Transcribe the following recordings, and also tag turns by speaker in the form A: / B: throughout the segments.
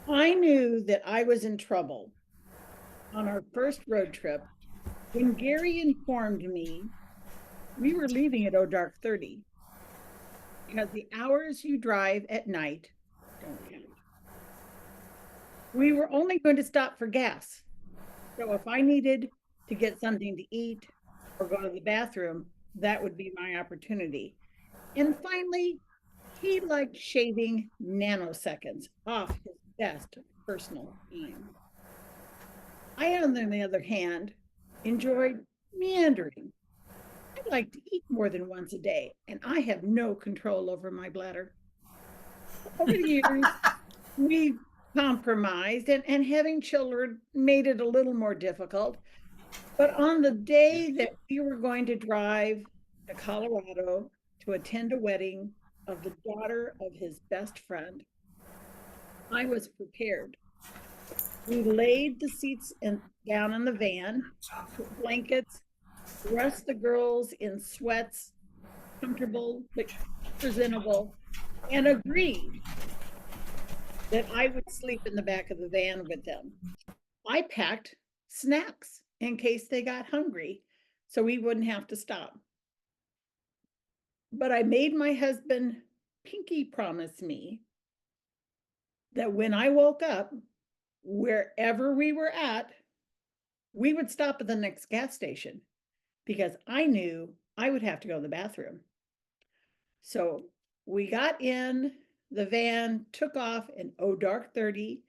A: I knew that I was in trouble on our first road trip when Gary informed me we were leaving at dark 30 because the hours you drive at night don't count. We were only going to stop for gas. So if I needed to get something to eat or go to the bathroom, that would be my opportunity. And finally, he liked shaving nanoseconds off his best personal time. I, on the other hand, enjoyed meandering. I like to eat more than once a day, and I have no control over my bladder. Over the years, we compromised, and having children made it a little more difficult. But on the day that we were going to drive to Colorado to attend a wedding of the daughter of his best friend, I was prepared. We laid the seats down in the van, put blankets, dressed the girls in sweats, comfortable but presentable, and agreed that I would sleep in the back of the van with them. I packed snacks in case they got hungry so we wouldn't have to stop. But I made my husband Pinky promise me that when I woke up, wherever we were at, we would stop at the next gas station because I knew I would have to go to the bathroom. So we got in the van, took off, and dark 30,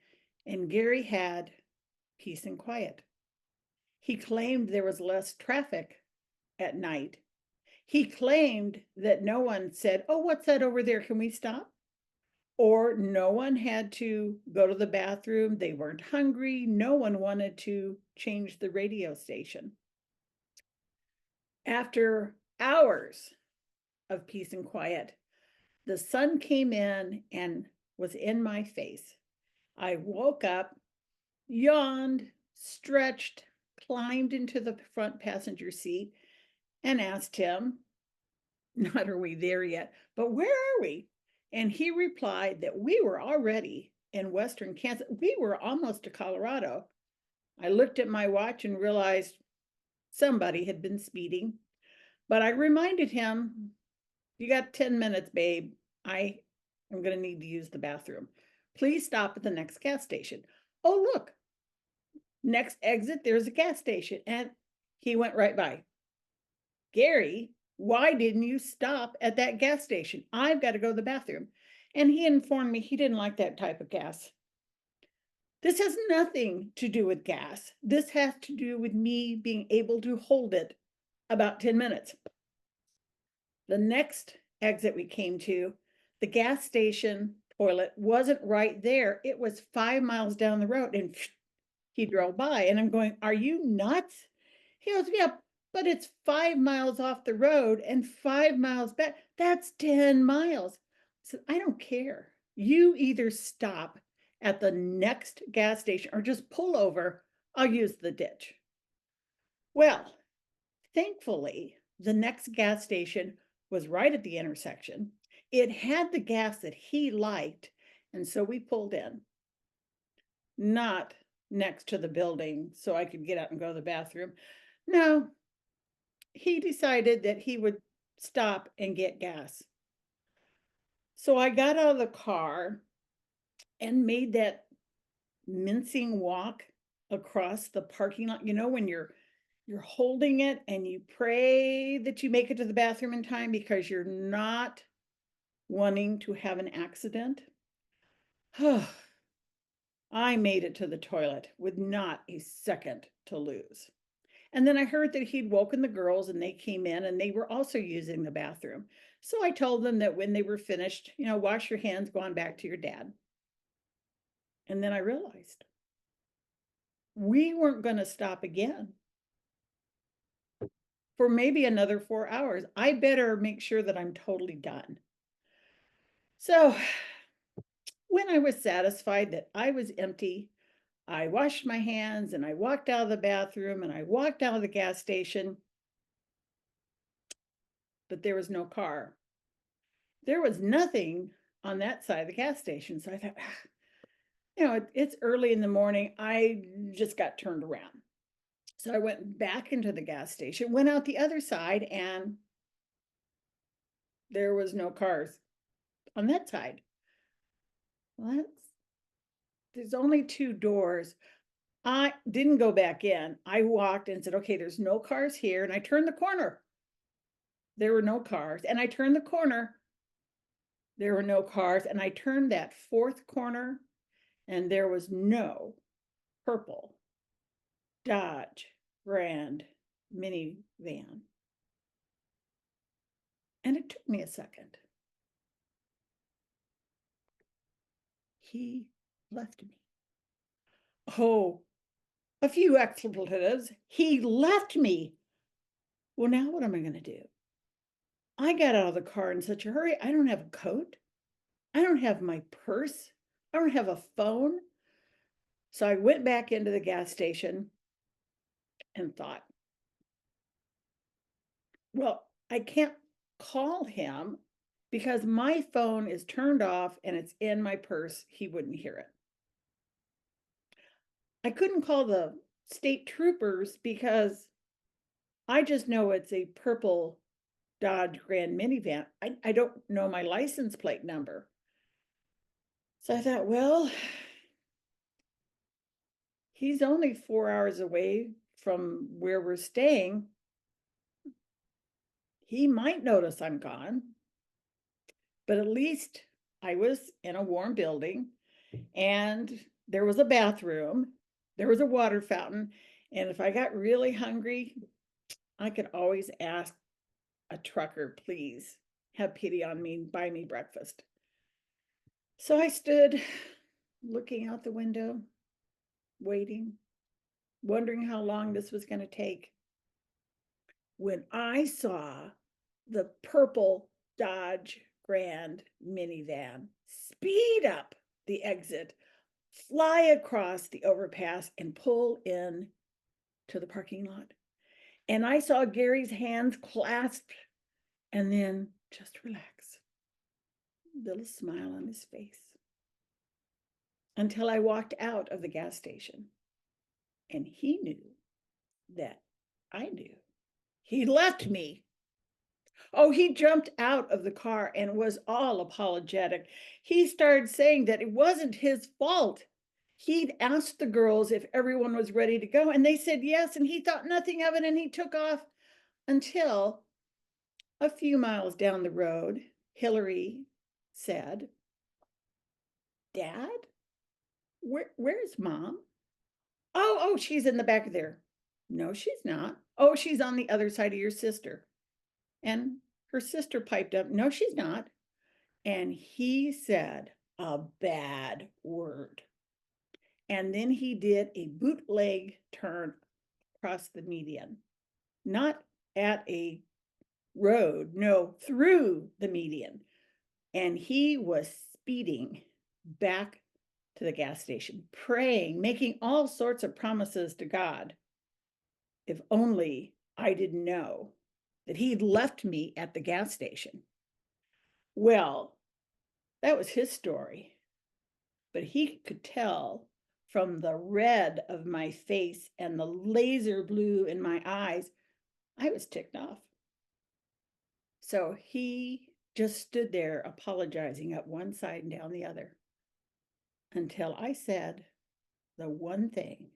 A: and Gary had peace and quiet. He claimed there was less traffic at night. He claimed that no one said, "Oh, what's that over there? Can we stop?" Or no one had to go to the bathroom. They weren't hungry. No one wanted to change the radio station. After hours of peace and quiet, the sun came in and was in my face. I woke up, yawned, stretched, climbed into the front passenger seat, and asked him, not are we there yet, but where are we? And he replied that we were already in western Kansas. We were almost to Colorado. I looked at my watch and realized somebody had been speeding, but I reminded him, "You got 10 minutes, babe. I am going to need to use the bathroom. Please stop at the next gas station." Oh, look, next exit, there's a gas station. And he went right by. "Gary, why didn't you stop at that gas station? I've got to go to the bathroom." And he informed me he didn't like that type of gas. This has nothing to do with gas. This has to do with me being able to hold it about 10 minutes. The next exit we came to, the gas station toilet wasn't right there. It was 5 miles down the road, and he drove by. And I'm going, "Are you nuts?" He goes, "Yeah, but it's 5 miles off the road and 5 miles back. That's 10 miles. I said, "I don't care. You either stop at the next gas station or just pull over. I'll use the ditch." Well, thankfully, the next gas station was right at the intersection. It had the gas that he liked, and so we pulled in. Not next to the building so I could get out and go to the bathroom. No, he decided that he would stop and get gas. So I got out of the car and made that mincing walk across the parking lot. You know, when you're holding it and you pray that you make it to the bathroom in time because you're not wanting to have an accident. I made it to the toilet with not a second to lose. And then I heard that he'd woken the girls and they came in and they were also using the bathroom. So I told them that when they were finished, wash your hands, go on back to your dad. And then I realized we weren't going to stop again for maybe another 4 hours. I better make sure that I'm totally done. So when I was satisfied that I was empty, I washed my hands and I walked out of the bathroom and I walked out of the gas station, but there was no car. There was nothing on that side of the gas station. So I thought, it's early in the morning. I just got turned around. So I went back into the gas station, went out the other side, and there was no cars on that side. Well, there's only two doors. I didn't go back in. I walked and said, okay, there's no cars here. And I turned the corner. There were no cars. And I turned the corner. There were no cars. And I turned that fourth corner, and there was no purple Dodge Grand minivan. And it took me a second. He left me. Oh, a few expletives. He left me. Well, now what am I going to do? I got out of the car in such a hurry. I don't have a coat. I don't have my purse. I don't have a phone. So I went back into the gas station and thought, well, I can't call him because my phone is turned off and it's in my purse. He wouldn't hear it. I couldn't call the state troopers because I just know it's a purple Dodge Grand minivan. I don't know my license plate number. So I thought, well, he's only 4 hours away from where we're staying. He might notice I'm gone, but at least I was in a warm building and there was a bathroom, there was a water fountain, and if I got really hungry, I could always ask a trucker, please have pity on me, buy me breakfast. So I stood looking out the window, waiting, wondering how long this was going to take, when I saw the purple Dodge Grand minivan speed up the exit, fly across the overpass, and pull in to the parking lot. And I saw Gary's hands clasped and then just relax, little smile on his face, until I walked out of the gas station. And he knew that I knew. He left me. Oh, he jumped out of the car and was all apologetic. He started saying that it wasn't his fault. He'd asked the girls if everyone was ready to go, and they said yes, and he thought nothing of it, and he took off until a few miles down the road, Hillary said, Dad, where's Mom? Oh, she's in the back of there. No, she's not. Oh, she's on the other side of your sister. And her sister piped up, no, she's not. And he said a bad word. And then he did a bootleg turn across the median, not at a road, no, through the median. And he was speeding back to the gas station, praying, making all sorts of promises to God. If only I didn't know that he'd left me at the gas station. Well, that was his story. But he could tell from the red of my face and the laser blue in my eyes, I was ticked off. So he just stood there apologizing up one side and down the other until I said the one thing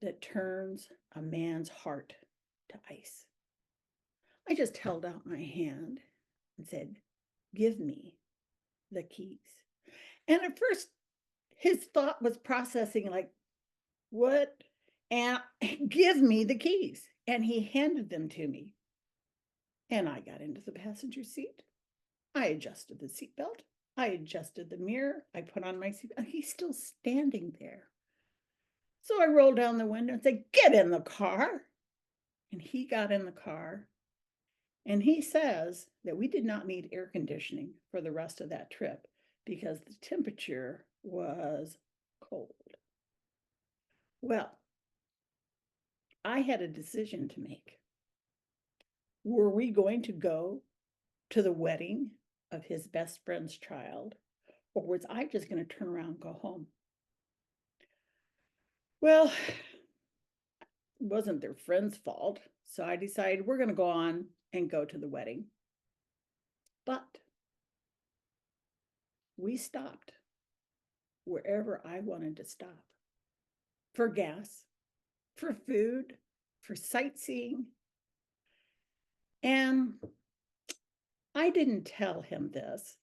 A: that turns a man's heart to ice. I just held out my hand and said, give me the keys. And at first, his thought was processing like, what? And give me the keys. And he handed them to me. And I got into the passenger seat. I adjusted the seatbelt. I adjusted the mirror. I put on my seatbelt. He's still standing there. So I rolled down the window and said, get in the car. And he got in the car. And he says that we did not need air conditioning for the rest of that trip because the temperature was cold. Well, I had a decision to make. Were we going to go to the wedding of his best friend's child, or was I just going to turn around and go home? Well, it wasn't their friend's fault. So I decided we're going to go on and go to the wedding. But we stopped wherever I wanted to stop for gas, for food, for sightseeing. And I didn't tell him this,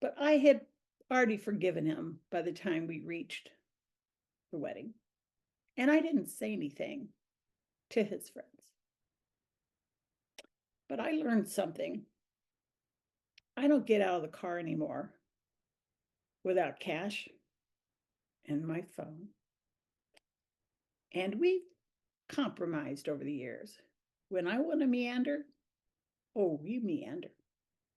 A: but I had already forgiven him by the time we reached the wedding. And I didn't say anything to his friends. But I learned something. I don't get out of the car anymore without cash and my phone. And we compromised over the years. When I want to meander, oh, we meander.